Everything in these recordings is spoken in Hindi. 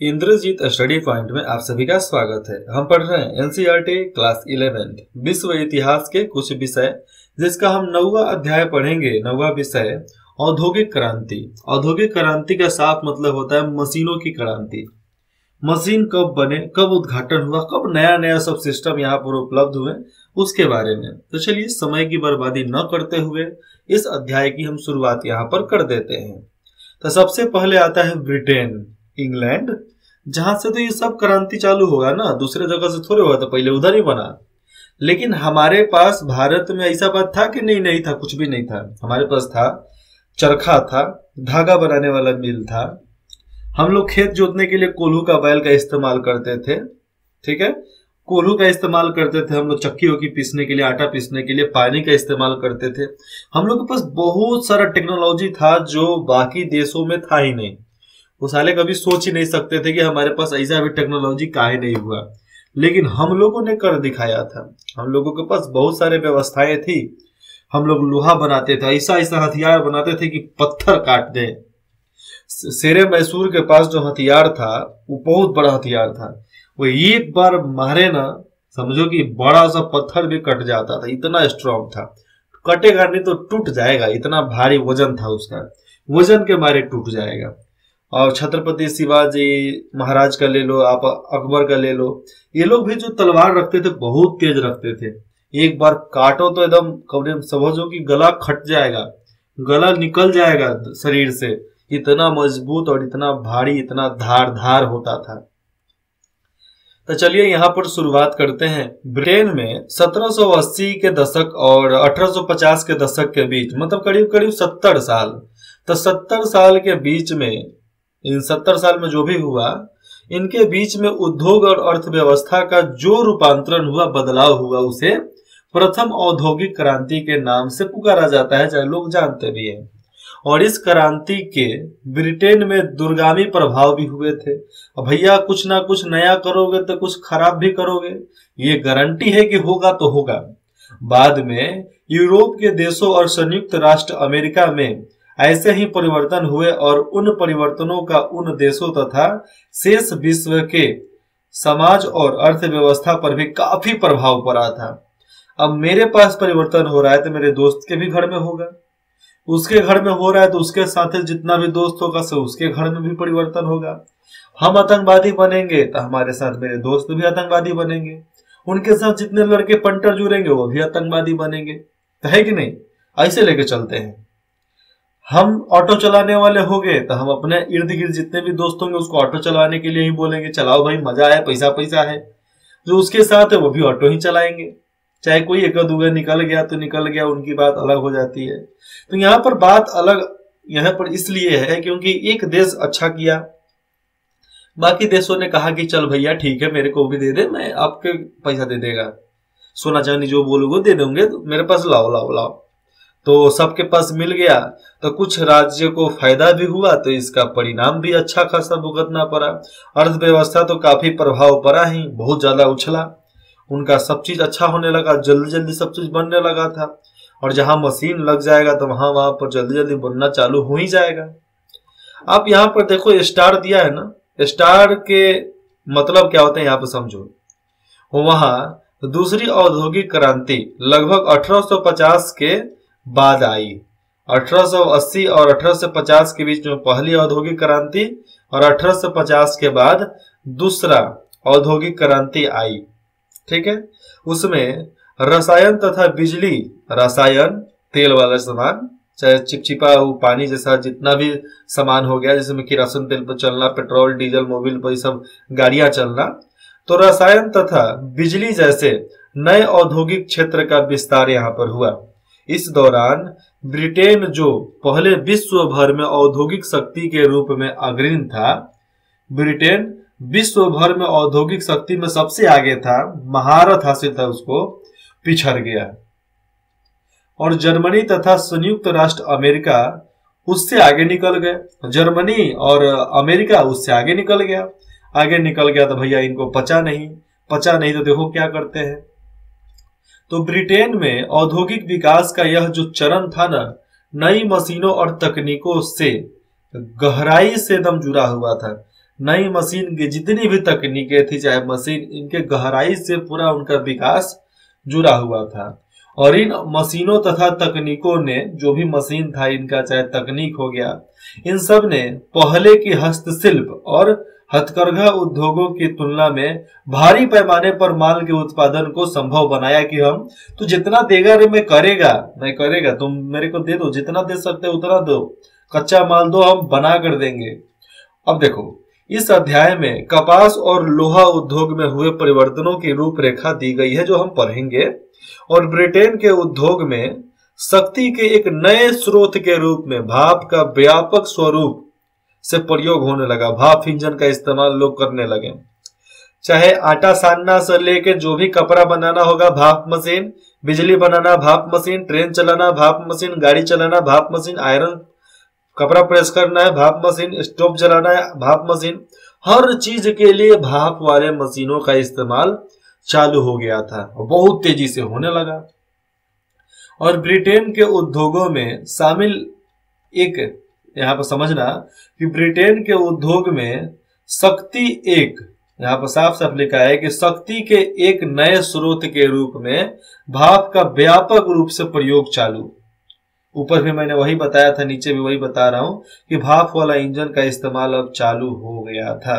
इंद्रजीत स्टडी पॉइंट में आप सभी का स्वागत है। हम पढ़ रहे हैं एनसीईआरटी क्लास 11 विश्व इतिहास के कुछ विषय, जिसका हम 9वां अध्याय पढ़ेंगे। 9वां विषय औद्योगिक क्रांति। औद्योगिक क्रांति का साफ मतलब होता है मशीनों की क्रांति। मशीन कब बने, कब उद्घाटन हुआ, कब नया नया सब सिस्टम यहाँ पर उपलब्ध हुए, उसके बारे में। तो चलिए समय की बर्बादी न करते हुए इस अध्याय की हम शुरुआत यहाँ पर कर देते हैं। तो सबसे पहले आता है ब्रिटेन, इंग्लैंड, जहां से तो ये सब क्रांति चालू होगा ना, दूसरे जगह से थोड़े हुआ, तो पहले उधर ही बना। लेकिन हमारे पास भारत में ऐसा बात था कि नहीं था, कुछ भी नहीं था। हमारे पास था चरखा, था धागा बनाने वाला मिल था। हम लोग खेत जोतने के लिए कोल्हू का बैल का इस्तेमाल करते थे, ठीक है, कोल्हू का इस्तेमाल करते थे। हम लोग चक्की वक्की पीसने के लिए, आटा पीसने के लिए पानी का इस्तेमाल करते थे। हम लोग के पास बहुत सारा टेक्नोलॉजी था जो बाकी देशों में था ही नहीं। वो साले कभी सोच ही नहीं सकते थे कि हमारे पास ऐसा भी टेक्नोलॉजी काहे नहीं हुआ, लेकिन हम लोगों ने कर दिखाया था। हम लोगों के पास बहुत सारे व्यवस्थाएं थी। हम लोग लोहा बनाते थे, ऐसा ऐसा हथियार बनाते थे कि पत्थर काट दे। शेरे मैसूर के पास जो हथियार था वो बहुत बड़ा हथियार था। वो एक बार मारे ना, समझो कि बड़ा सा पत्थर भी कट जाता था, इतना स्ट्रांग था। कटेगा नहीं तो टूट जाएगा, इतना भारी वजन था उसका, वजन के मारे टूट जाएगा। और छत्रपति शिवाजी महाराज का ले लो, आप अकबर का ले लो, ये लोग भी जो तलवार रखते थे बहुत तेज रखते थे। एक बार काटो तो एकदम समझो कि गला खट जाएगा, गला निकल जाएगा शरीर से। इतना मजबूत और इतना भारी, इतना धार होता था। तो चलिए यहाँ पर शुरुआत करते हैं। ब्रिटेन में 1780 के दशक और 1850 के दशक के बीच, मतलब करीब करीब 70 साल। तो 70 साल के बीच में, इन 70 साल में जो भी हुआ, इनके बीच में उद्योग और अर्थव्यवस्था का जो रूपांतरण हुआ, बदलाव हुआ, उसे प्रथम औद्योगिक क्रांति के नाम से पुकारा जाता है, चाहे लोग जानते भी हैं। और इस क्रांति के ब्रिटेन में दूरगामी प्रभाव भी हुए थे। भैया कुछ ना कुछ नया करोगे तो कुछ खराब भी करोगे, ये गारंटी है कि होगा तो होगा। बाद में यूरोप के देशों और संयुक्त राष्ट्र अमेरिका में ऐसे ही परिवर्तन हुए और उन परिवर्तनों का उन देशों तथा शेष विश्व के समाज और अर्थव्यवस्था पर भी काफी प्रभाव पड़ा था। अब मेरे पास परिवर्तन हो रहा है तो मेरे दोस्त के भी घर में होगा, उसके घर में हो रहा है तो उसके साथ जितना भी दोस्त होगा सो उसके घर में भी परिवर्तन होगा। हम आतंकवादी बनेंगे तो हमारे साथ मेरे दोस्त भी आतंकवादी बनेंगे, उनके साथ जितने लड़के पंटर जुड़ेंगे वो भी आतंकवादी बनेंगे, है कि नहीं? ऐसे लेके चलते हैं। हम ऑटो चलाने वाले हो गए तो हम अपने इर्द गिर्द जितने भी दोस्त होंगे उसको ऑटो चलाने के लिए ही बोलेंगे, चलाओ भाई, मजा है, पैसा पैसा है। जो उसके साथ है वो भी ऑटो ही चलाएंगे। चाहे कोई एक दूगा निकल गया तो निकल गया, उनकी बात अलग हो जाती है। तो यहाँ पर बात अलग यहाँ पर इसलिए है क्योंकि एक देश अच्छा किया, बाकी देशों ने कहा कि चल भैया ठीक है, मेरे को भी दे दे, मैं आपके पैसा दे देगा, सोना चांदी जो बोलोगे दे दूंगे, तो मेरे पास लाओ लाओ लाओ। तो सबके पास मिल गया तो कुछ राज्य को फायदा भी हुआ, तो इसका परिणाम भी अच्छा खासा भुगतना पड़ा। अर्थव्यवस्था तो काफी प्रभाव पड़ा ही, बहुत ज्यादा उछला, उनका सब चीज अच्छा होने लगा, जल्दी जल्दी सब चीज बनने लगा था। और जहां मशीन लग जाएगा तो वहां पर जल्दी जल्दी बनना चालू हो ही जाएगा। आप यहाँ पर देखो स्टार दिया है ना, स्टार के मतलब क्या होता है यहाँ पर समझो। वहां दूसरी औद्योगिक क्रांति लगभग 1850 के बाद आई। 1880 और 1850 के बीच में पहली औद्योगिक क्रांति और 1850 के बाद दूसरा औद्योगिक क्रांति आई, ठीक है। उसमें रसायन तथा बिजली, रसायन तेल वाला सामान, चाहे चिपचिपा पानी जैसा जितना भी सामान हो गया, जिसमें किरोसिन तेल पर चलना, पेट्रोल डीजल मोबिल पर सब गाड़ियां चलना, तो रसायन तथा बिजली जैसे नए औद्योगिक क्षेत्र का विस्तार यहाँ पर हुआ। इस दौरान ब्रिटेन जो पहले विश्व भर में औद्योगिक शक्ति के रूप में अग्रणी था, ब्रिटेन विश्व भर में औद्योगिक शक्ति में सबसे आगे था, महारत हासिल था, उसको पिछड़ गया। और जर्मनी तथा संयुक्त राष्ट्र अमेरिका उससे आगे निकल गए। जर्मनी और अमेरिका उससे आगे निकल गया। आगे निकल गया तो भैया इनको पचा नहीं तो देखो क्या करते हैं। तो ब्रिटेन में औद्योगिक विकास का यह जो चरण था ना, नई मशीनों और तकनीकों से गहराई से एकदम जुड़ा हुआ था। नई मशीन की जितनी भी तकनीकें थी, चाहे मशीन, इनके गहराई से पूरा उनका विकास जुड़ा हुआ था। और इन मशीनों तथा तकनीकों ने, जो भी मशीन था इनका, चाहे तकनीक हो गया, इन सब ने पहले की हस्तशिल्प और हथकरघा उद्योगों की तुलना में भारी पैमाने पर माल के उत्पादन को संभव बनाया कि हम, तो जितना देगा रे मैं करेगा, तुम मेरे को दे दो, जितना दे सकते उतना दो, कच्चा माल दो, हम बना कर देंगे। अब देखो, इस अध्याय में कपास और लोहा उद्योग में हुए परिवर्तनों की रूपरेखा दी गई है, जो हम पढ़ेंगे। और ब्रिटेन के उद्योग में शक्ति के एक नए स्रोत के रूप में भाप का व्यापक स्वरूप से प्रयोग होने लगा। भाप इंजन का इस्तेमाल लोग करने लगे। चाहे आटा सानना से लेके जो भी कपड़ा बनाना होगा, भाप मशीन, बिजली बनाना भाप मशीन, ट्रेन चलाना भाप मशीन, गाड़ी चलाना भाप मशीन, आयरन कपड़ा प्रेस करना है भाप मशीन, स्टोव जलाना है भाप मशीन, हर चीज के लिए भाप वाले मशीनों का इस्तेमाल चालू हो गया था और बहुत तेजी से होने लगा। और ब्रिटेन के उद्योगों में शामिल एक, यहां पर समझना कि ब्रिटेन के उद्योग में शक्ति एक, यहां पर साफ साफ लिखा है कि शक्ति के एक नए स्रोत के रूप में भाप का व्यापक रूप से प्रयोग चालू। ऊपर भी मैंने वही बताया था, नीचे भी वही बता रहा हूं कि भाप वाला इंजन का इस्तेमाल अब चालू हो गया था।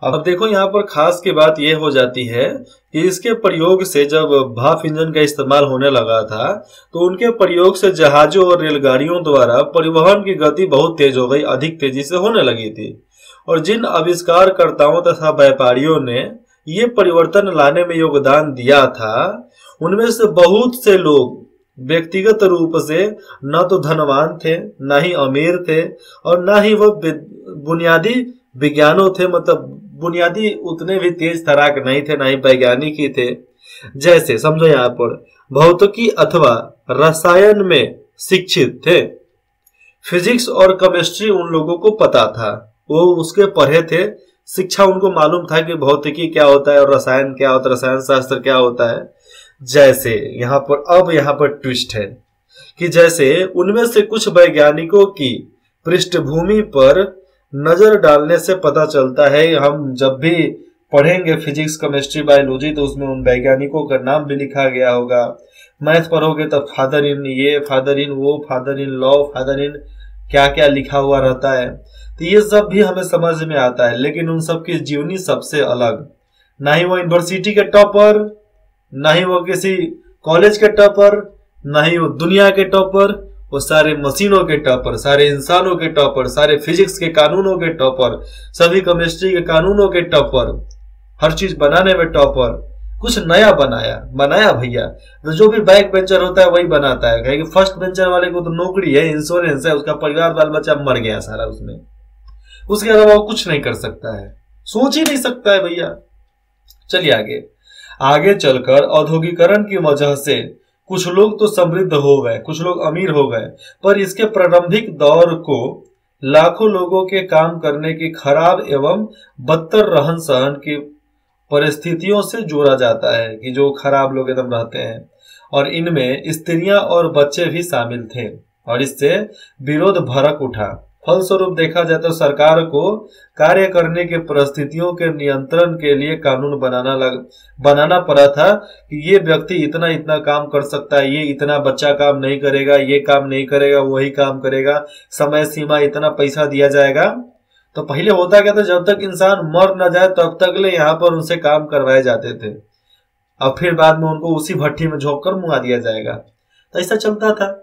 अब देखो, यहाँ पर खास की बात यह हो जाती है कि इसके प्रयोग से, जब भाप इंजन का इस्तेमाल होने लगा था, तो उनके प्रयोग से जहाजों और रेलगाड़ियों द्वारा परिवहन की गति बहुत तेज हो गई, अधिक तेजी से होने लगी थी। और जिन आविष्कारकर्ताओं तथा व्यापारियों ने ये परिवर्तन लाने में योगदान दिया था, उनमें से बहुत से लोग व्यक्तिगत रूप से न तो धनवान थे, न ही अमीर थे, और न ही वो बुनियादी विज्ञानों थे, मतलब बुनियादी उतने भी तेज तराक नहीं थे, ना ही वैज्ञानिक ही थे। जैसे समझो, यहाँ पर भौतिकी अथवा रसायन में शिक्षित थे, फिजिक्स और केमिस्ट्री उन लोगों को पता था, वो उसके पढ़े थे, शिक्षा उनको मालूम था कि भौतिकी क्या होता है और रसायन क्या होता है, रसायन शास्त्र क्या होता है। जैसे यहाँ पर, अब यहाँ पर ट्विस्ट है कि जैसे उनमें से कुछ वैज्ञानिकों की पृष्ठभूमि पर नजर डालने से पता चलता है, हम जब भी पढ़ेंगे फिजिक्स केमिस्ट्री बायोलॉजी तो उसमें उन वैज्ञानिकों का नाम भी लिखा गया होगा। मैथ पढ़ोगे तो फादर इन ये, फादर इन वो, father in law, father in क्या क्या लिखा हुआ रहता है, तो ये सब भी हमें समझ में आता है। लेकिन उन सब की जीवनी सबसे अलग, ना ही वो यूनिवर्सिटी के टॉपर, ना ही वो किसी कॉलेज के टॉपर, ना ही वो दुनिया के टॉपर, वो सारे मशीनों के टॉपर, सारे इंसानों के टॉपर, सारे फिजिक्स के कानूनों के टॉपर, सभी केमिस्ट्री के कानूनों के टॉपर, हर चीज बनाने में टॉपर। कुछ नया बनाया भैया। तो जो भी बैक बेंचर होता है वही बनाता है, क्योंकि फर्स्ट बेंचर वाले को तो नौकरी है, इंश्योरेंस है, उसका परिवार बाल बच्चा मर गया सारा उसमें, उसके अलावा वो कुछ नहीं कर सकता है, सोच ही नहीं सकता है भैया। चलिए आगे चलकर औद्योगिकरण की वजह से कुछ लोग तो समृद्ध हो गए, कुछ लोग अमीर हो गए, पर इसके प्रारंभिक दौर को लाखों लोगों के काम करने की खराब एवं बदतर रहन सहन की परिस्थितियों से जोड़ा जाता है, कि जो खराब लोग एकदम रहते हैं, और इनमें स्त्रियां और बच्चे भी शामिल थे, और इससे विरोध भड़क उठा। फलस्वरूप देखा जाए तो सरकार को कार्य करने के परिस्थितियों के नियंत्रण के लिए कानून बनाना पड़ा था कि ये व्यक्ति इतना इतना काम कर सकता है, ये इतना बच्चा काम नहीं करेगा, ये काम नहीं करेगा, वही काम करेगा, समय सीमा इतना पैसा दिया जाएगा। तो पहले होता क्या था, जब तक इंसान मर न जाए तब तक ले यहाँ पर उनसे काम करवाए जाते थे, और फिर बाद में उनको उसी भट्टी में झोंक कर मुआ दिया जाएगा। तो ऐसा चलता था।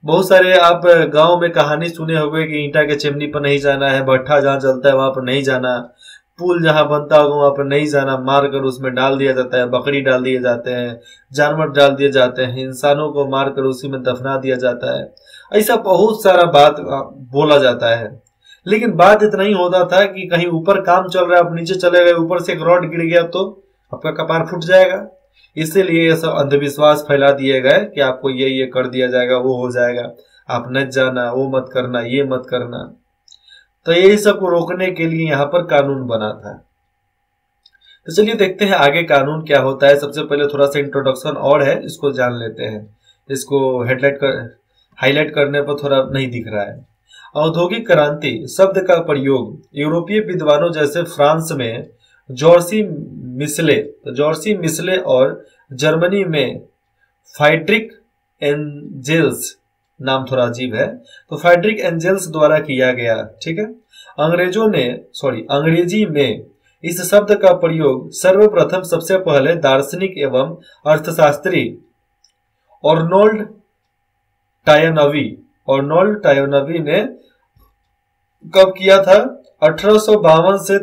बहुत सारे आप गांव में कहानी सुने होंगे कि ईंटा के चिमनी पर नहीं जाना है, भट्ठा जहां चलता है वहां पर नहीं जाना, पुल जहां बनता होगा वहां पर नहीं जाना, मार कर उसमें डाल दिया जाता है, बकरी डाल दिए जाते हैं, जानवर डाल दिए जाते हैं, इंसानों को मार कर उसी में दफना दिया जाता है। ऐसा बहुत सारा बात बोला जाता है। लेकिन बात इतना ही होता था कि कहीं ऊपर काम चल रहा है, आप नीचे चले गए, ऊपर से एक रॉड गिर गया तो आपका कपार फूट जाएगा। इसीलिए ये सब अंधविश्वास फैला दिए गए कि आपको ये कर दिया जाएगा, वो हो जाएगा, आप न जाना, वो मत करना, ये मत करना। तो यही सब को रोकने के लिए यहाँ पर कानून बना था। तो चलिए देखते हैं आगे कानून क्या होता है। सबसे पहले थोड़ा सा इंट्रोडक्शन और है, इसको जान लेते हैं। इसको हाईलाइट करने पर थोड़ा नहीं दिख रहा है। औद्योगिक क्रांति शब्द का प्रयोग यूरोपीय विद्वानों जैसे फ्रांस में जॉर्सी मिसले और जर्मनी में फ्रेडरिक एंजेल्स, नाम थोड़ा अजीब है, तो फ्रेडरिक एंजेल्स द्वारा किया गया। ठीक है। अंग्रेजी में इस शब्द का प्रयोग सर्वप्रथम सबसे पहले दार्शनिक एवं अर्थशास्त्री अर्नोल्ड टायनवी ने कब किया था? 1852 से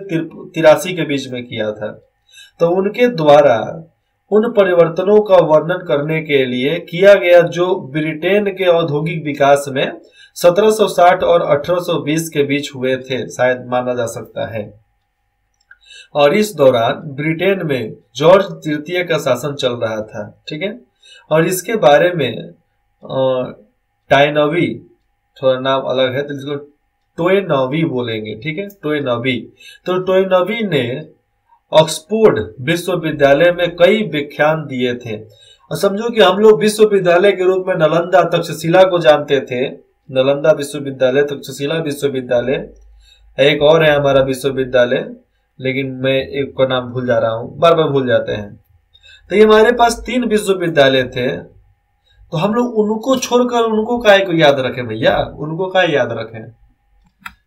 83 के बीच में किया था। तो उनके द्वारा उन परिवर्तनों का वर्णन करने के लिए किया गया जो ब्रिटेन के औद्योगिक विकास में 1760 और 1820 के बीच हुए थे, शायद माना जा सकता है। और इस दौरान ब्रिटेन में जॉर्ज तृतीय का शासन चल रहा था। ठीक है। और इसके बारे में टायनवी, थोड़ा नाम अलग है तो इसको टोयनवी बोलेंगे। ठीक है, टोयनवी। तो टोयनवी ने ऑक्सफोर्ड विश्वविद्यालय में कई व्याख्यान दिए थे। और समझो कि हम लोग विश्वविद्यालय के रूप में नालंदा तक्षशिला को जानते थे, नालंदा विश्वविद्यालय, तक्षशिला विश्वविद्यालय, एक और है हमारा विश्वविद्यालय, लेकिन मैं एक का नाम भूल जा रहा हूं, बार बार भूल जाते हैं। तो ये हमारे पास 3 विश्वविद्यालय थे, तो हम लोग उनको छोड़कर उनको काहे को याद रखें भैया? उनको काहे याद रखें?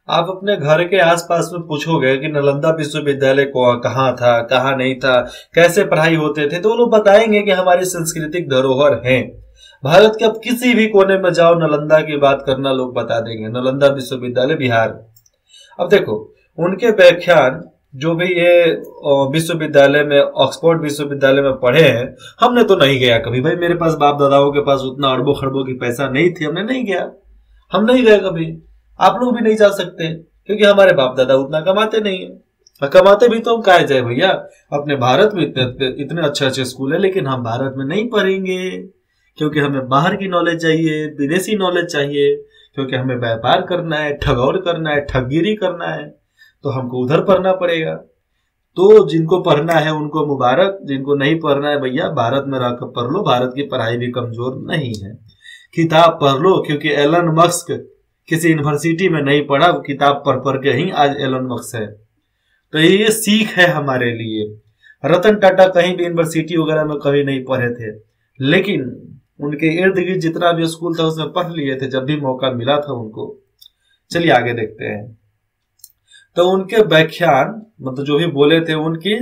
आप अपने घर के आसपास में पूछोगे कि नालंदा विश्वविद्यालय को कहाँ था, कहाँ नहीं था, कैसे पढ़ाई होते थे, तो वो लोग बताएंगे कि हमारी सांस्कृतिक धरोहर है। भारत के अब किसी भी कोने में जाओ, नालंदा की बात करना लोग बता देंगे, नालंदा विश्वविद्यालय बिहार। अब देखो उनके व्याख्यान जो भी ये विश्वविद्यालय में, ऑक्सफोर्ड विश्वविद्यालय में पढ़े हैं, हमने तो नहीं गया कभी भाई। मेरे पास बाप दादाओं के पास उतना अरबों खरबों की पैसा नहीं थी, हमने नहीं गया, हम नहीं गए कभी। आप लोग भी नहीं जा सकते क्योंकि हमारे बाप दादा उतना कमाते नहीं है। कमाते भी तो हम काहे जाए भैया? अपने भारत में इतने अच्छे अच्छे स्कूल है, लेकिन हम भारत में नहीं पढ़ेंगे क्योंकि हमें बाहर की नॉलेज चाहिए, विदेशी नॉलेज चाहिए, क्योंकि हमें व्यापार करना है, ठगौर करना है, ठगगिरी करना है, तो हमको उधर पढ़ना पड़ेगा। तो जिनको पढ़ना है उनको मुबारक, जिनको नहीं पढ़ना है भैया भारत में रहकर पढ़ लो, भारत की पढ़ाई भी कमजोर नहीं है। किताब पढ़ लो, क्योंकि एलन मस्क किसी यूनिवर्सिटी में नहीं पढ़ा, किताब पढ़ पढ़ के ही आज एलन मस्क है। तो ये सीख है हमारे लिए। रतन टाटा कहीं भी यूनिवर्सिटी वगैरह में कभी नहीं पढ़े थे, लेकिन उनके इर्द गिर्द जितना भी स्कूल था उसमें पढ़ लिए थे जब भी मौका मिला था उनको। चलिए आगे देखते हैं। तो उनके व्याख्यान मतलब जो भी बोले थे, उनकी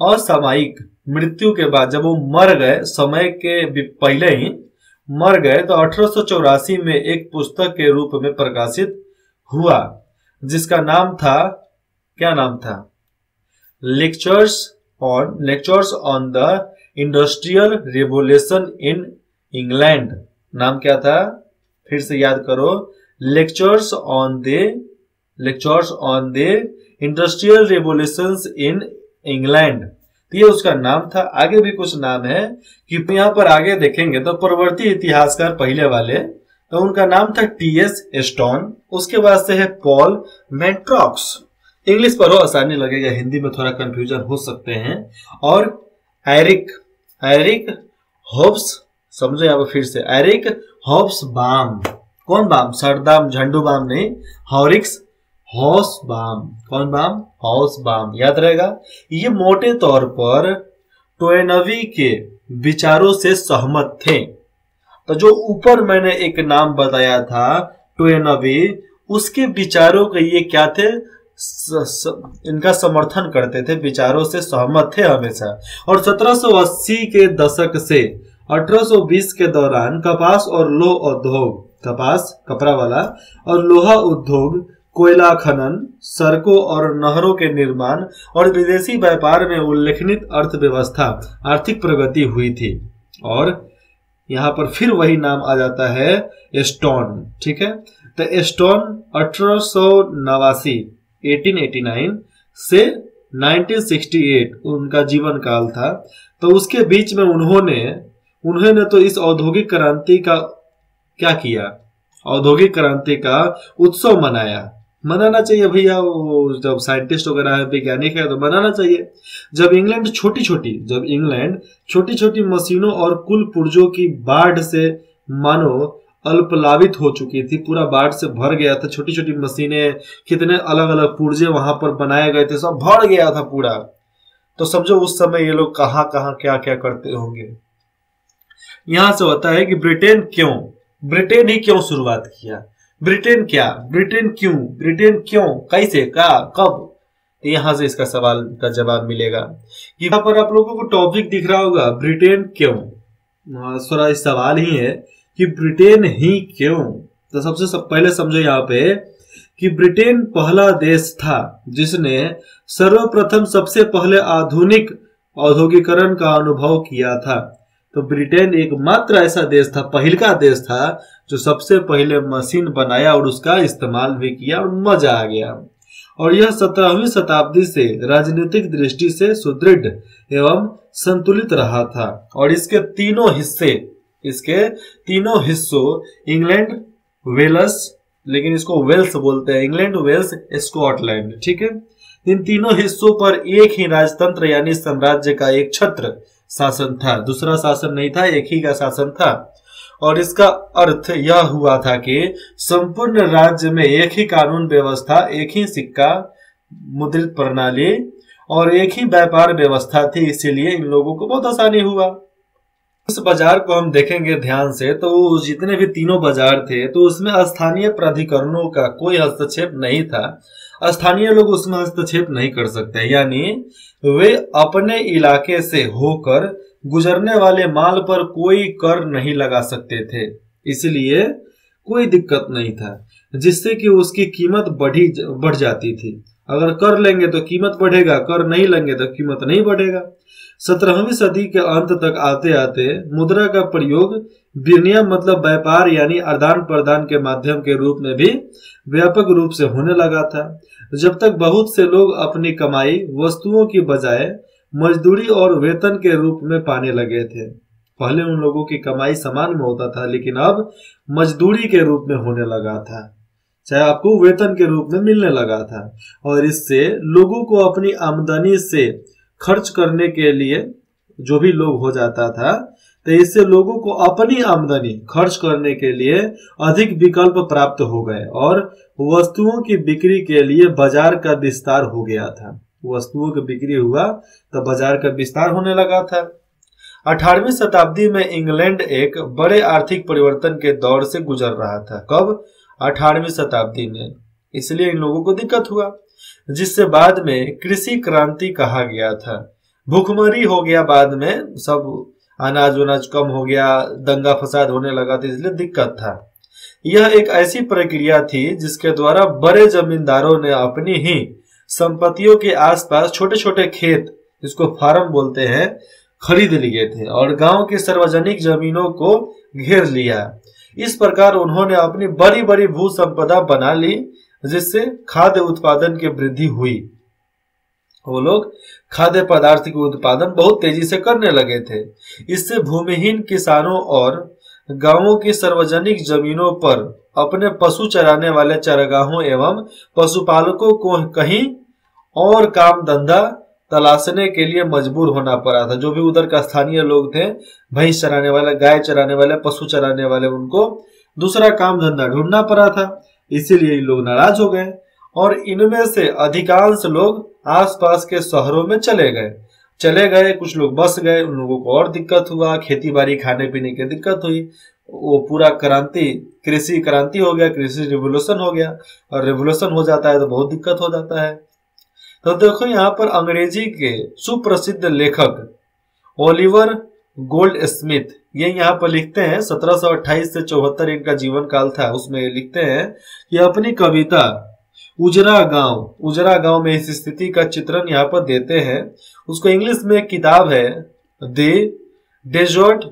असामयिक मृत्यु के बाद जब वो मर गए, समय के पहले ही मर गए, तो 1884 में एक पुस्तक के रूप में प्रकाशित हुआ जिसका नाम था, क्या नाम था? Lectures on the industrial revolution in England. नाम क्या था? फिर से याद करो, lectures on the industrial revolutions in England. ये उसका नाम था। आगे भी कुछ नाम है कि यहाँ पर आगे देखेंगे तो परवर्ती इतिहासकार पहले वाले, तो उनका नाम था टी.एस. एस्टॉन, उसके बाद से है पॉल मैट्रॉक्स। इंग्लिश पढ़ो आसानी लगेगा, हिंदी में थोड़ा कंफ्यूजन हो सकते हैं। और एरिक हॉब्स, समझो यहाँ पर फिर से एरिक हॉब्स बाम। कौन बाम? सरदाम झंडू बाम नहीं, हॉस बाम। कौन बाम? हॉस बाम, याद रहेगा। ये मोटे तौर पर टोयनवी के विचारों से सहमत थे। तो जो ऊपर मैंने एक नाम बताया था टोयनवी, उसके विचारों के ये क्या थे? इनका समर्थन करते थे, विचारों से सहमत थे हमेशा। और 1780 के दशक से 1820 के दौरान कपास और लौह उद्योग, कपास कपड़ा वाला और लोहा उद्योग, कोयला खनन, सड़कों और नहरों के निर्माण और विदेशी व्यापार में उल्लेखनीय अर्थव्यवस्था, आर्थिक प्रगति हुई थी। और यहाँ पर फिर वही नाम आ जाता है एस्टॉन। ठीक है, तो एस्टॉन 1889 से 1968 उनका जीवन काल था। तो उसके बीच में उन्होंने तो इस औद्योगिक क्रांति का क्या किया? औद्योगिक क्रांति का उत्सव मनाना चाहिए भैया। वो जब साइंटिस्ट वगैरह है, वैज्ञानिक है, तो मनाना चाहिए। जब इंग्लैंड छोटी छोटी मशीनों और कुल पुर्जों की बाढ़ से मानो अल्पलावित हो चुकी थी, पूरा बाढ़ से भर गया था। छोटी छोटी मशीनें, कितने अलग अलग पुर्जे वहां पर बनाए गए थे, सब भर गया था पूरा। तो समझो उस समय ये लोग कहाँ कहाँ क्या क्या करते होंगे। यहां से होता है कि ब्रिटेन ही क्यों शुरुआत किया, ब्रिटेन क्या, ब्रिटेन क्यों, ब्रिटेन क्यों, कैसे, क्या, कब। तो यहां से इसका सवाल का जवाब मिलेगा। यहाँ पर आप लोगों को टॉपिक दिख रहा होगा, ब्रिटेन क्यों। थोड़ा सवाल ही है कि ब्रिटेन ही क्यों। तो सबसे पहले समझो यहाँ पे कि ब्रिटेन पहला देश था जिसने सर्वप्रथम सबसे पहले आधुनिक औद्योगिकरण का अनुभव किया था। तो ब्रिटेन एकमात्र ऐसा देश था, पहिलका देश था जो सबसे पहले मशीन बनाया और उसका इस्तेमाल भी किया और मजा आ गया। और यह 17वीं शताब्दी से राजनीतिक दृष्टि से सुदृढ़ एवं संतुलित रहा था। और इसके तीनों हिस्सों इंग्लैंड, वेल्स, लेकिन इसको वेल्स बोलते हैं, इंग्लैंड, वेल्स, स्कॉटलैंड, ठीक है। इन तीनों हिस्सों पर एक ही राजतंत्र यानी साम्राज्य का एक छत्र शासन था, दूसरा शासन नहीं था, एक ही का शासन था। और इसका अर्थ यह हुआ था कि संपूर्ण राज्य में एक ही कानून व्यवस्था, एक ही सिक्का मुद्रित प्रणाली और एक ही व्यापार व्यवस्था थी। इसीलिए इन लोगों को बहुत आसानी हुआ। इस बाजार को हम देखेंगे ध्यान से, तो जितने भी तीनों बाजार थे तो उसमें स्थानीय प्राधिकरणों का कोई हस्तक्षेप नहीं था। स्थानीय लोग उसमें हस्तक्षेप नहीं कर सकते, यानी वे अपने इलाके से होकर गुजरने वाले माल पर कोई कर नहीं लगा सकते थे, इसलिए कोई दिक्कत नहीं था, जिससे कि उसकी कीमत बढ़ जाती थी। अगर कर लेंगे तो कीमत बढ़ेगा, कर नहीं लेंगे तो कीमत नहीं बढ़ेगा। 17वीं सदी के अंत तक आते आते मुद्रा का प्रयोग विनिमय मतलब व्यापार यानी आदान प्रदान के माध्यम के रूप में भी व्यापक रूप से होने लगा था। जब तक बहुत से लोग अपनी कमाई वस्तुओं की बजाय मजदूरी और वेतन के रूप में पाने लगे थे। पहले उन लोगों की कमाई समान में होता था, लेकिन अब मजदूरी के रूप में होने लगा था, चाहे आपको वेतन के रूप में मिलने लगा था। और इससे लोगों को अपनी आमदनी से खर्च करने के लिए जो भी लोग हो जाता था, तो इससे लोगों को अपनी आमदनी खर्च करने के लिए अधिक विकल्प प्राप्त हो गए और वस्तुओं की बिक्री के लिए बाजार का विस्तार हो गया था। वस्तुओं की बिक्री हुआ तो बाजार का विस्तार होने लगा था। 18वीं शताब्दी में इंग्लैंड एक बड़े आर्थिक परिवर्तन के दौर से गुजर रहा था। कब? 18वीं शताब्दी में। इसलिए इन लोगों को दिक्कत हुआ, जिससे बाद में कृषि क्रांति कहा गया था। भूखमरी हो गया, बाद में सब अनाज वनाज कम हो गया, दंगा फसाद होने लगा था, इसलिए दिक्कत था। यह एक ऐसी प्रक्रिया थी जिसके द्वारा बड़े जमींदारों ने अपनी ही संपत्तियों के आसपास छोटे छोटे खेत, इसको फार्म बोलते हैं, खरीद लिए थे और गांव की सार्वजनिक जमीनों को घेर लिया। इस प्रकार उन्होंने अपनी बड़ी बड़ी भू संपदा बना ली, जिससे खाद्य उत्पादन की वृद्धि हुई। वो लोग खाद्य पदार्थ के उत्पादन बहुत तेजी से करने लगे थे। इससे भूमिहीन किसानों और गांवों की सार्वजनिक जमीनों पर अपने पशु चराने वाले चरगाहों एवं पशुपालकों को कहीं और काम धंधा तलाशने के लिए मजबूर होना पड़ा था। जो भी उधर का स्थानीय लोग थे, भैंस चराने वाले, गाय चराने वाले, पशु चराने वाले, उनको दूसरा काम धंधा ढूंढना पड़ा था। इसीलिए लोग नाराज हो गए और इनमें से अधिकांश लोग आसपास के शहरों में चले गए। कुछ लोग बस गए, उन लोगों को और दिक्कत हुआ, खेती बाड़ी खाने पीने की दिक्कत हुई। वो पूरा कृषि क्रांति हो गया, कृषि रिवोल्यूशन हो गया। और रिवोल्यूशन हो जाता है तो बहुत दिक्कत हो जाता है। तो देखो यहाँ पर अंग्रेजी के सुप्रसिद्ध लेखक ओलिवर गोल्ड स्मिथ, ये यहाँ पर लिखते हैं, 1728 से 74 इनका जीवन काल था। उसमें लिखते हैं कि अपनी कविता उजरा गांव में इस स्थिति का चित्रण यहाँ पर देते हैं। उसको इंग्लिश में एक किताब है, द डेजर्टेड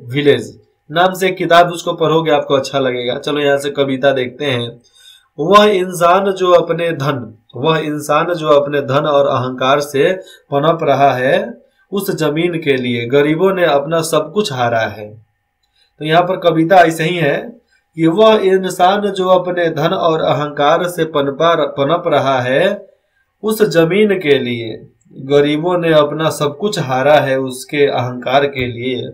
विलेज नाम से एक किताब, उसको पढ़ोगे आपको अच्छा लगेगा। चलो यहाँ से कविता देखते हैं। वह इंसान जो अपने धन और अहंकार से पनप रहा है, उस जमीन के लिए गरीबों ने अपना सब कुछ हारा है। तो यहाँ पर कविता ऐसे ही है कि वह इंसान जो अपने धन और अहंकार से पनप रहा है, उस जमीन के लिए गरीबों ने अपना सब कुछ हारा है, उसके अहंकार के लिए।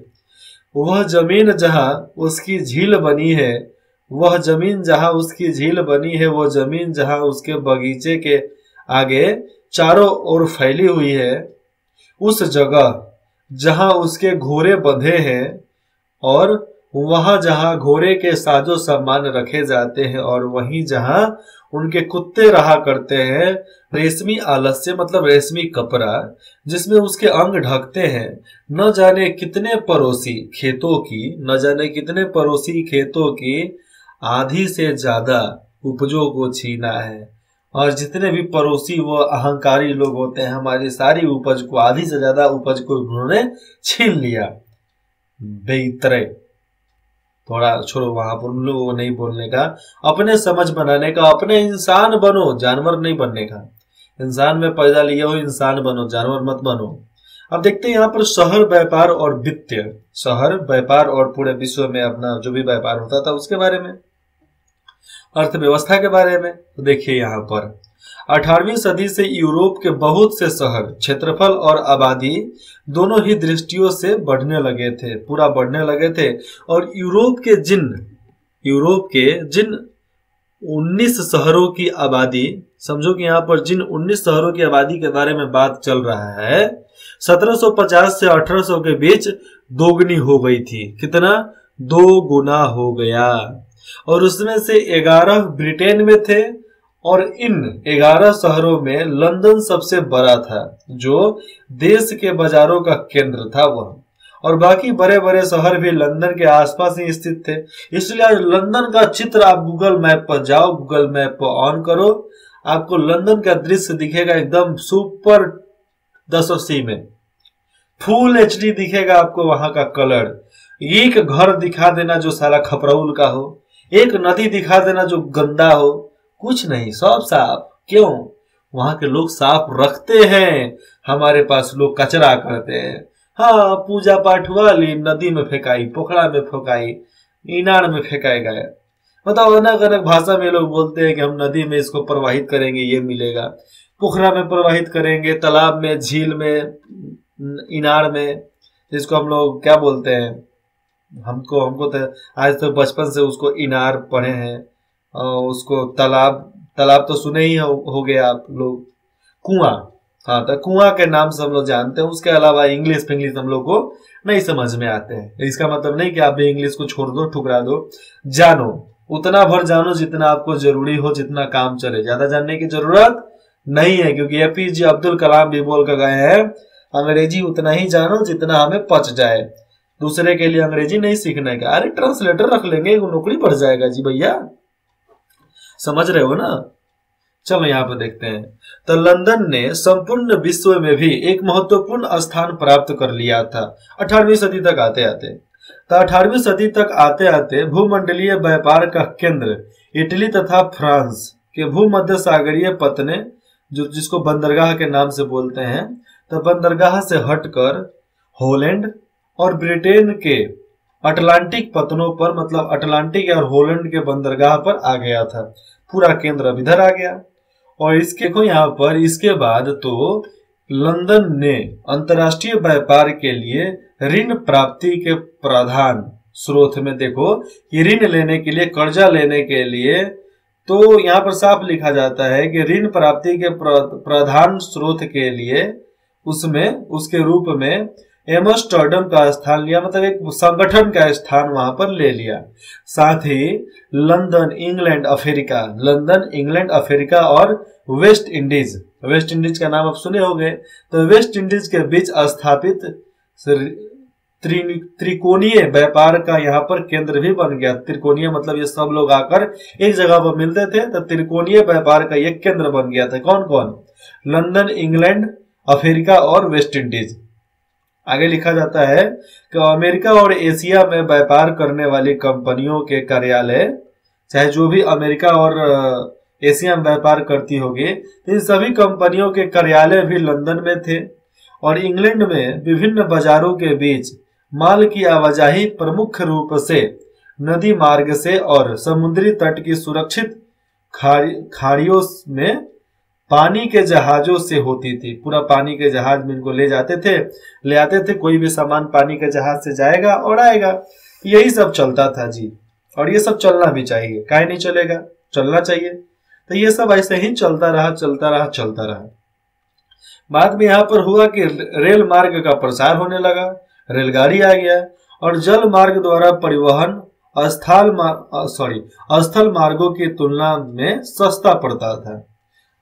वह जमीन जहां उसकी झील बनी है, वह जमीन जहां उसकी झील बनी है, वो जमीन जहां उसके बगीचे के आगे चारों ओर फैली हुई है, उस जगह जहां उसके घोड़े बंधे हैं और वहां जहां घोड़े के साजो सामान रखे जाते हैं और वहीं जहां उनके कुत्ते रहा करते हैं, रेशमी आलस्य मतलब रेशमी कपड़ा जिसमें उसके अंग ढकते हैं, न जाने कितने पड़ोसी खेतों की, न जाने कितने पड़ोसी खेतों की आधी से ज्यादा उपजों को छीना है। और जितने भी पड़ोसी वो अहंकारी लोग होते हैं, हमारी सारी उपज को, आधी से ज्यादा उपज को उन्होंने छीन लिया। बेइतरे, थोड़ा छोड़ो, वहां पर उन लोगों को नहीं बोलने का, अपने समझ बनाने का। अपने इंसान बनो, जानवर नहीं बनने का। इंसान में पैदा लिए हो, इंसान बनो, जानवर मत बनो। अब देखते हैं यहाँ पर शहर, व्यापार और वित्त। शहर, व्यापार और पूरे विश्व में अपना जो भी व्यापार होता था उसके बारे में, अर्थव्यवस्था के बारे में। तो देखिए यहाँ पर 18वीं सदी से यूरोप के बहुत से शहर क्षेत्रफल और आबादी दोनों ही दृष्टियों से बढ़ने लगे थे, पूरा बढ़ने लगे थे। और यूरोप के जिन 19 शहरों की आबादी, समझो कि यहाँ पर जिन 19 शहरों की आबादी के बारे में बात चल रहा है, 1750 से 1800 के बीच दोगुनी हो गई थी। कितना? 2 गुना हो गया। और उसमें से 11 ब्रिटेन में थे और इन 11 शहरों में लंदन सबसे बड़ा था, जो देश के बाजारों का केंद्र था वह। और बाकी बड़े बड़े शहर भी लंदन के आसपास ही स्थित थे। इसलिए आज लंदन का चित्र आप गूगल मैप पर जाओ, गूगल मैप पर ऑन करो, आपको लंदन का दृश्य दिखेगा एकदम सुपर 1080 में, फुल HD दिखेगा आपको वहां का कलर। एक घर दिखा देना जो सारा खपरौल का हो, एक नदी दिखा देना जो गंदा हो, कुछ नहीं, सब साफ। क्यों? वहां के लोग साफ रखते हैं। हमारे पास लोग कचरा करते हैं। हाँ, पूजा पाठ हुआ, ली नदी में फेंकाई, पोखरा में फेंकाई, इनार में फेंकाए गए। बताओ, अलग अलग भाषा में लोग बोलते हैं कि हम नदी में इसको प्रवाहित करेंगे, ये मिलेगा, पोखरा में प्रवाहित करेंगे, तालाब में, झील में, इनार में, जिसको हम लोग क्या बोलते हैं, हमको तो आज तो बचपन से उसको इनार पढ़े हैं, और उसको तालाब तो सुने ही हो गए आप लोग। कुआं, हाँ, तो कुआं के नाम से हम लोग जानते हैं। उसके अलावा इंग्लिश हम लोग को नहीं समझ में आते हैं। इसका मतलब नहीं कि आप भी इंग्लिश को छोड़ दो, ठुकरा दो। जानो, उतना भर जानो जितना आपको जरूरी हो, जितना काम चले। ज्यादा जानने की जरूरत नहीं है, क्योंकि APJ अब्दुल कलाम भी बोल कर गए हैं, अंग्रेजी उतना ही जानो जितना हमें पच जाए। दूसरे के लिए अंग्रेजी नहीं सीखने का। अरे ट्रांसलेटर रख लेंगे, नौकरी पड़ जाएगा जी भैया, समझ रहे हो ना। चलो यहाँ पर देखते हैं। तो लंदन ने संपूर्ण विश्व में भी एक महत्वपूर्ण स्थान प्राप्त कर लिया था 18वीं सदी तक आते आते। तो 18वीं सदी तक आते आते भूमंडलीय व्यापार का केंद्र इटली तथा फ्रांस के भूमध्य सागरीय पतने, जिसको बंदरगाह के नाम से बोलते हैं, तो बंदरगाह से हटकर हॉलैंड और ब्रिटेन के अटलांटिक पतनों पर, मतलब अटलांटिक और हॉलैंड के बंदरगाह पर आ गया था। पूरा केंद्र अब इधर आ गया। और इसके को यहाँ पर इसके बाद तो लंदन ने अंतर्राष्ट्रीय व्यापार के लिए ऋण प्राप्ति के प्रधान स्रोत में, देखो कि ऋण लेने के लिए, कर्जा लेने के लिए, तो यहाँ पर साफ लिखा जाता है कि ऋण प्राप्ति के प्रधान स्रोत के लिए उसमें, उसके रूप में एम्स्टर्डम का स्थान लिया, मतलब एक संगठन का स्थान वहां पर ले लिया। साथ ही London, England, Africa, London, England, Africa और वेस्ट इंडीज, वेस्ट इंडीज का नाम आप सुने होंगे, तो वेस्ट इंडीज के बीच स्थापित त्रिकोणीय व्यापार का यहाँ पर केंद्र भी बन गया। त्रिकोणीय मतलब ये सब लोग आकर एक जगह पर मिलते थे, तो त्रिकोणीय व्यापार का एक केंद्र बन गया था। कौन कौन? लंदन, इंग्लैंड, अफ्रीका और वेस्ट इंडीज। आगे लिखा जाता है कि अमेरिका और एशिया में व्यापार करने वाली कंपनियों के कार्यालय, चाहे जो भी अमेरिका और एशिया में व्यापार करती होगी, इन सभी कंपनियों के कार्यालय भी लंदन में थे। और इंग्लैंड में विभिन्न बाजारों के बीच माल की आवाजाही प्रमुख रूप से नदी मार्ग से और समुद्री तट की सुरक्षित खाड़ियों में पानी के जहाजों से होती थी। पूरा पानी के जहाज में इनको ले जाते थे, ले आते थे। कोई भी सामान पानी के जहाज से जाएगा और आएगा, यही सब चलता था जी। और ये सब चलना भी चाहिए, काहे नहीं चलेगा, चलना चाहिए। तो ये सब ऐसे ही चलता रहा चलता रहा चलता रहा। बाद में यहाँ पर हुआ कि रेल मार्ग का प्रसार होने लगा, रेलगाड़ी आ गया और जल मार्ग द्वारा परिवहन स्थल मार्गों की तुलना में सस्ता पड़ता था।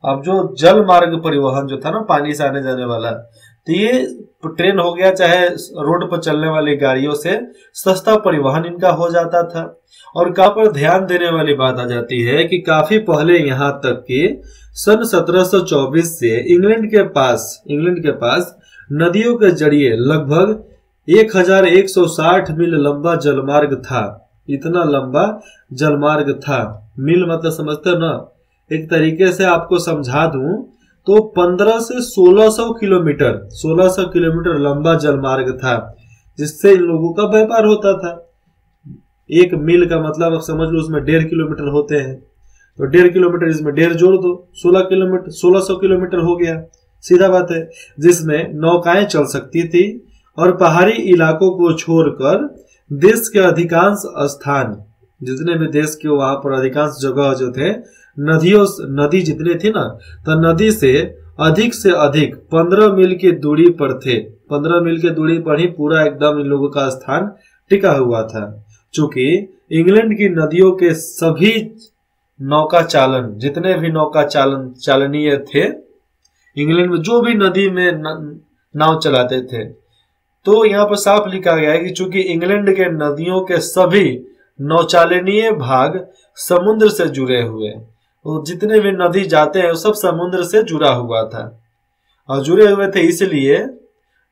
अब जो जल मार्ग परिवहन जो था ना, पानी से आने जाने वाला, तो ये ट्रेन हो गया चाहे रोड पर चलने वाली गाड़ियों से सस्ता परिवहन इनका हो जाता था। और कहाँ पर ध्यान देने वाली बात आ जाती है कि काफी पहले यहाँ तक कि सन 1724 से इंग्लैंड के पास नदियों के जरिए लगभग 1160 मील लंबा जलमार्ग था। इतना लंबा जलमार्ग था। मील मतलब समझते हो ना, एक तरीके से आपको समझा दूं तो 15 से 1600 किलोमीटर लंबा जलमार्ग था, जिससे इन लोगों का व्यापार होता था। एक मील का मतलब आप समझ लो उसमें 1.5 किलोमीटर होते हैं, तो 1.5 किलोमीटर इसमें 1.5 जोड़ दो, 1600 किलोमीटर हो गया। सीधा बात है, जिसमें नौकाएं चल सकती थी और पहाड़ी इलाकों को छोड़कर देश के अधिकांश स्थान, जितने भी देश के वहां पर अधिकांश जगह जो थे नदी जितने थी ना, तो नदी से अधिक 15 मील की दूरी पर थे। 15 मील की दूरी पर ही पूरा एकदम इन लोगों का स्थान टिका हुआ था। चूंकि इंग्लैंड की नदियों के सभी नौका चालन, जितने भी नौका चालनीय थे इंग्लैंड में, जो भी नदी में नाव चलाते थे, तो यहाँ पर साफ लिखा गया है कि चूंकि इंग्लैंड के नदियों के सभी नौचालनीय भाग समुद्र से जुड़े हुए, तो जितने भी नदी जाते हैं वो सब समुद्र से जुड़ा हुआ था। और जुड़े हुए थे इसलिए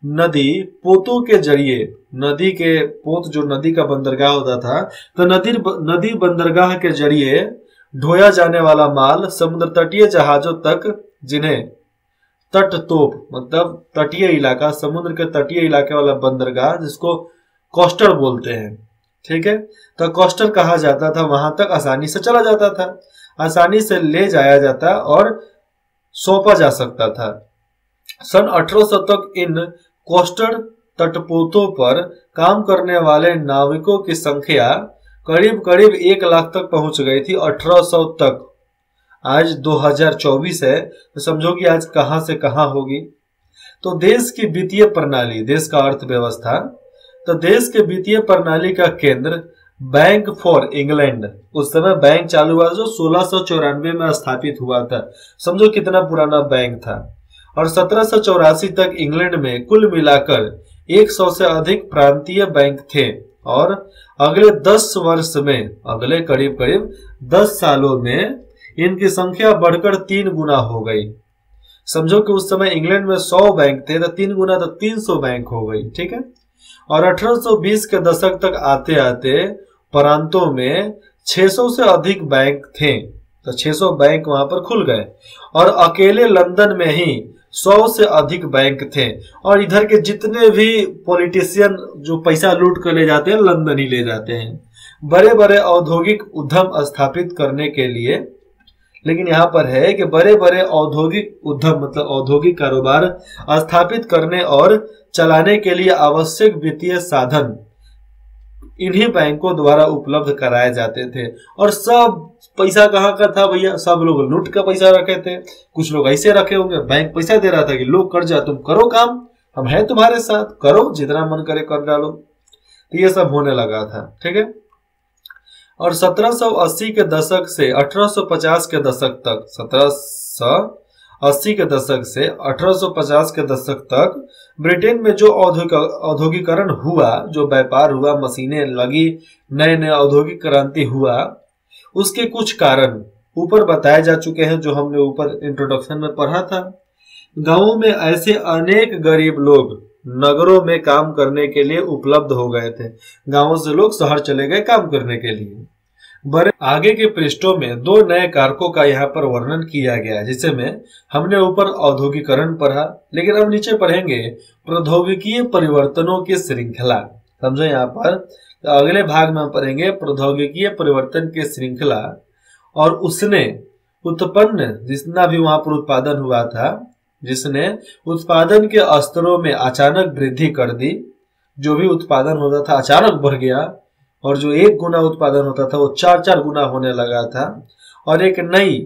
नदी पोतों के जरिए, नदी के पोत जो नदी का बंदरगाह होता था, तो नदी बंदरगाह के जरिए ढोया जाने वाला माल समुद्र तटीय जहाजों तक, जिन्हें तट तोप मतलब तटीय इलाका, समुद्र के तटीय इलाके वाला बंदरगाह, जिसको कोस्टर बोलते हैं, ठीक है, तो कोस्टर कहा जाता था, वहां तक आसानी से चला जाता था, आसानी से ले जाया जाता और सौंपा जा सकता था। सन 1800 तक इन कोस्टर तटपोतों पर काम करने वाले नाविकों की संख्या करीब 1 लाख तक पहुंच गई थी 1800 तक। आज 2024 है, तो समझो कि आज कहां से कहां होगी। तो देश की वित्तीय प्रणाली, देश का अर्थव्यवस्था, तो देश के वित्तीय प्रणाली का केंद्र बैंक फॉर इंग्लैंड, उस समय बैंक चालू हुआ जो 1694 में स्थापित हुआ था। समझो कितना पुराना बैंक था। और 1784 तक इंग्लैंड में कुल मिलाकर 100 से अधिक प्रांतीय बैंक थे। और अगले 10 वर्ष में, अगले करीब 10 सालों में इनकी संख्या बढ़कर 3 गुना हो गई। समझो कि उस समय इंग्लैंड में 100 बैंक थे, तो 3 गुना तो 300 बैंक हो गई, ठीक है। और 1820 के दशक तक आते आते प्रांतों में 600 से अधिक बैंक थे, तो 600 बैंक वहां पर खुल गए। और अकेले लंदन में ही 100 से अधिक बैंक थे। और इधर के जितने भी पॉलिटिशियन जो पैसा लूट कर ले जाते हैं, लंदन ही ले जाते हैं, बड़े बड़े औद्योगिक उद्यम स्थापित करने के लिए। लेकिन यहाँ पर है कि बड़े बड़े औद्योगिक उद्यम मतलब औद्योगिक कारोबार स्थापित करने और चलाने के लिए आवश्यक वित्तीय साधन इन्हीं बैंकों द्वारा उपलब्ध कराए जाते थे। और सब पैसा कहाँ का था भैया, सब लोग लूट का पैसा रखे थे। कुछ लोग ऐसे रखे होंगे, बैंक पैसा दे रहा था कि लोग कर जा, तुम करो काम, हम हैं तुम्हारे साथ, करो जितना मन करे कर डालो। तो ये सब होने लगा था, ठीक है। और 1780 के दशक से 1850 के दशक तक, 1780 के दशक से 1850 के दशक तक ब्रिटेन में जो औद्योगिकरण हुआ, जो व्यापार हुआ, मशीनें लगी, नए नए औद्योगिक क्रांति हुआ, उसके कुछ कारण ऊपर बताए जा चुके हैं, जो हमने ऊपर इंट्रोडक्शन में पढ़ा था। गांवों में ऐसे अनेक गरीब लोग नगरों में काम करने के लिए उपलब्ध हो गए थे। गांवों से लोग शहर चले गए काम करने के लिए। बड़े आगे के पृष्ठों में 2 नए कारकों का यहाँ पर वर्णन किया गया है, जिसे में हमने ऊपर औद्योगिकरण पढ़ा, लेकिन अब नीचे पढ़ेंगे प्रौद्योगिकीय परिवर्तनों की श्रृंखला। समझो यहाँ पर, तो अगले भाग में हम पढ़ेंगे प्रौद्योगिकीय परिवर्तन की श्रृंखला और उसने उत्पन्न जितना भी वहां पर उत्पादन हुआ था, जिसने उत्पादन के स्तरों में अचानक वृद्धि कर दी, जो भी उत्पादन होता था अचानक बढ़ गया, और जो 1 गुना उत्पादन होता था वो 4-4 गुना होने लगा था, और एक नई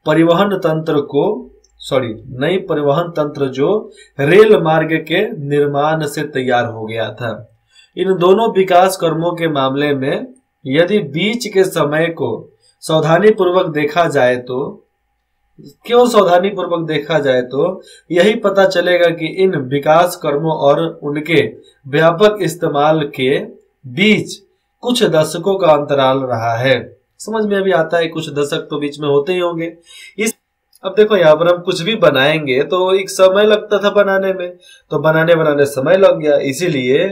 परिवहन तंत्र जो रेल मार्ग के निर्माण से तैयार हो गया था। इन दोनों विकास कर्मों के मामले में यदि बीच के समय को सावधानी पूर्वक देखा जाए तो, क्यों सावधानी पूर्वक देखा जाए तो यही पता चलेगा कि इन विकास कर्मों और उनके व्यापक इस्तेमाल के बीच कुछ दशकों का अंतराल रहा है। समझ में अभी आता है, कुछ दशक तो बीच में होते ही होंगे। अब देखो यहाँ पर हम कुछ भी बनाएंगे तो एक समय लगता था बनाने में, तो बनाने समय लग गया। इसीलिए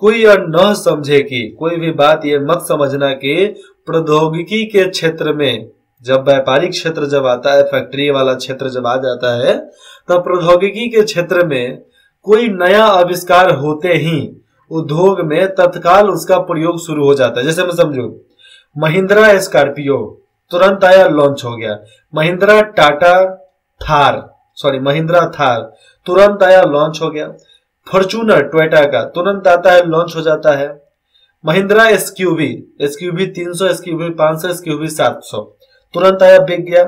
कोई यह न समझे कि, कोई भी बात ये मत समझना कि प्रौद्योगिकी के क्षेत्र में, जब व्यापारिक क्षेत्र जब आता है, फैक्ट्री वाला क्षेत्र जब आ जाता है, तो प्रौद्योगिकी के क्षेत्र में कोई नया आविष्कार होते ही उद्योग में तत्काल उसका प्रयोग शुरू हो जाता है। जैसे मैं समझो, महिंद्रा स्कॉर्पियो तुरंत आया, लॉन्च हो गया। महिंद्रा थार तुरंत आया, लॉन्च हो गया। फॉर्च्यूनर टोयोटा का तुरंत आता है, लॉन्च हो जाता है। महिंद्रा SQV 300, SQV 500, SQV 700 तुरंत आया, बिक गया।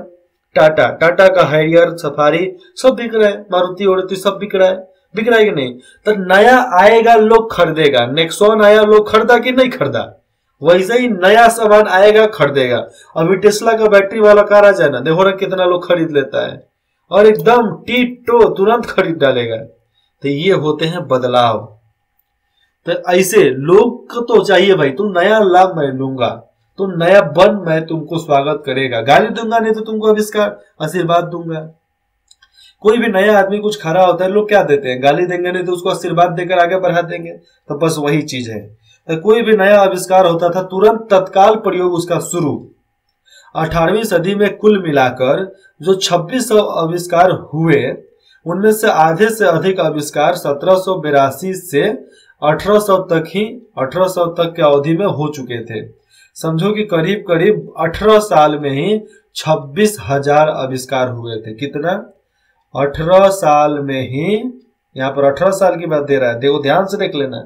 टाटा का हैरियर, सफारी सब बिक रहा है, मारुति सब बिक रहा है कि नहीं? तो नया आएगा, लोग खरीदेगा। नेक्सॉन आया, लोग खरीदा कि नहीं खरीदा? वैसे ही नया सामान आएगा, खरीदेगा। अभी टेस्ला का बैटरी वाला कार आ जाए ना, देखो ना कितना लोग खरीद लेता है, और एकदम टीटो तुरंत खरीद डालेगा। तो ये होते हैं बदलाव। तो ऐसे लोग को तो चाहिए भाई, तुम नया लाभ मैं लूंगा, तुम नया बन, मैं तुमको स्वागत करेगा। गाली दूंगा नहीं तो तुमको अविष्कार आशीर्वाद दूंगा। कोई भी नया आदमी कुछ खड़ा होता है, लोग क्या देते हैं? गाली देंगे नहीं तो उसको आशीर्वाद देकर आगे बढ़ा देंगे। तो बस वही चीज है। तो कोई भी नया आविष्कार होता था, तुरंत तत्काल प्रयोग उसका शुरू। 18वीं सदी में कुल मिलाकर जो 2600 आविष्कार हुए, उनमें से आधे से अधिक आविष्कार 1782 से 1800 तक के अवधि में हो चुके थे। समझो कि करीब करीब 18 साल में ही 26,000 आविष्कार हुए थे। कितना? 18 साल में ही, यहाँ पर 18 साल की बात दे रहा है, देखो ध्यान से देख लेना।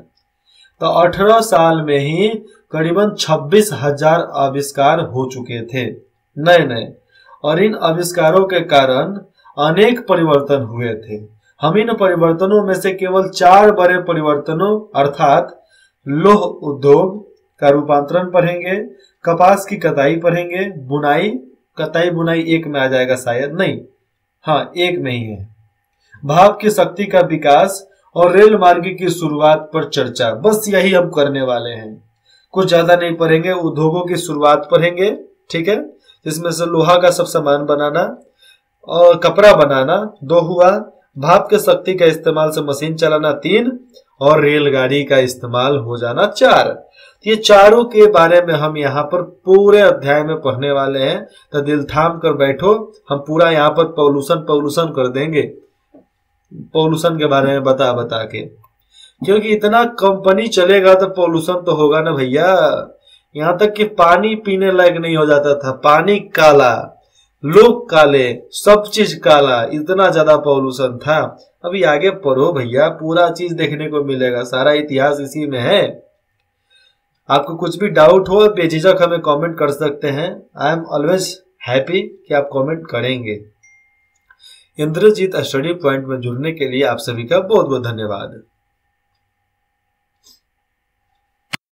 तो 18 साल में ही करीबन 26,000 आविष्कार हो चुके थे नए। और इन आविष्कारों के कारण अनेक परिवर्तन हुए थे। हम इन परिवर्तनों में से केवल 4 बड़े परिवर्तनों अर्थात लौह उद्योग का रूपांतरण पढ़ेंगे, कपास की कटाई पढ़ेंगे, कटाई बुनाई एक में आ जाएगा शायद, नहीं, हाँ एक में ही है, भाप की शक्ति का विकास और रेल मार्ग की शुरुआत पर चर्चा। बस यही हम करने वाले हैं, कुछ ज्यादा नहीं पढ़ेंगे। उद्योगों की शुरुआत पढ़ेंगे, ठीक है, जिसमें से लोहा का सब सामान बनाना और कपड़ा बनाना 2 हुआ, भाप के शक्ति का इस्तेमाल से मशीन चलाना 3, और रेलगाड़ी का इस्तेमाल हो जाना 4। ये चारों के बारे में हम यहाँ पर पूरे अध्याय में पढ़ने वाले हैं। तो दिल थाम कर बैठो, हम पूरा यहाँ पर पॉल्यूशन कर देंगे, पॉल्यूशन के बारे में बता के, क्योंकि इतना कंपनी चलेगा तो पॉल्यूशन तो होगा ना भैया। यहाँ तक कि पानी पीने लायक नहीं हो जाता था, पानी काला, लोग काले, सब चीज काला, इतना ज्यादा पॉल्यूशन था। अभी आगे पढ़ो भैया, पूरा चीज देखने को मिलेगा, सारा इतिहास इसी में है। आपको कुछ भी डाउट हो बेझिझक हमें कमेंट कर सकते हैं। आई एम ऑलवेज हैप्पी कि आप कमेंट करेंगे। इंद्रजीत स्टडी पॉइंट में जुड़ने के लिए आप सभी का बहुत बहुत धन्यवाद।